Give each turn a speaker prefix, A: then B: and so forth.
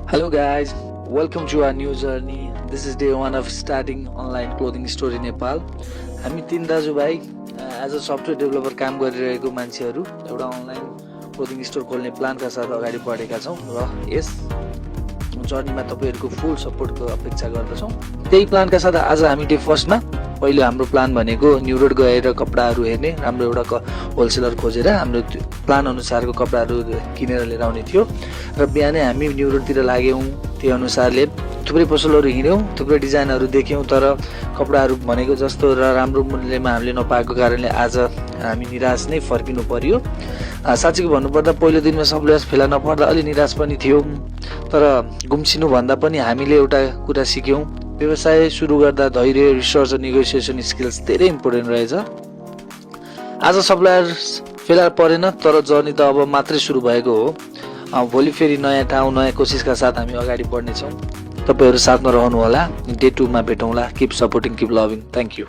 A: Hello guys, welcome to our new journey. This is day 1 of starting online clothing store in Nepal. हामी तीन दाजुभाइ as a software developer काम गरिरहेको मान्छेहरू एउटा अनलाइन क्लोथिङ स्टोर खोल्ने प्लानका साथ अगाडि बढेका छौँ र यस जर्नीमा तपाईहरुको फुल सपोर्टको अपेक्षा गर्दछौँ। त्यही प्लानका साथ आज हामी डे फर्स्टमा पहिलो हाम्रो प्लान भनेको न्यू रोड गएर कपडाहरू हेर्ने, राम्रो एउटा होलसेलर खोजेर हाम्रो प्लान अनुसारको कपडाहरू किनेर लिएर आउने थियो र बिहानै हामी न्यू रोडतिर लाग्यौँ। त्यही अनुसारले थुप्रै पसलहरू हिँड्यौँ, थुप्रै डिजाइनहरू देख्यौँ, तर कपडाहरू भनेको जस्तो र राम्रो मूल्यमा हामीले नपाएको कारणले आज हामी निराश नै फर्किनु पर्यो। साँच्चै भन्नुपर्दा पहिलो दिनमा सबले फेला नपर्दा अलि निराश पनि थियो, तर गुम्सिनु भन्दा पनि हामीले एउटा कुरा सिक्यौँ। व्यवसाय सुरु गर्दा धैर्य, रिसर्च र नेगोसिएसन स्किल्स धेरै इम्पोर्टेन्ट रहेछ। आज सप्लायर फेला परेन, तर जर्नी त अब मात्रै सुरु भएको हो। भोलि फेरि नयाँ ठाउँ, नयाँ कोसिसका साथ हामी अगाडि बढ्नेछौँ। तपाईहरु साथमा रहनु होला। डे 2 मा भेटौँला। Keep supporting, keep loving. Thank you.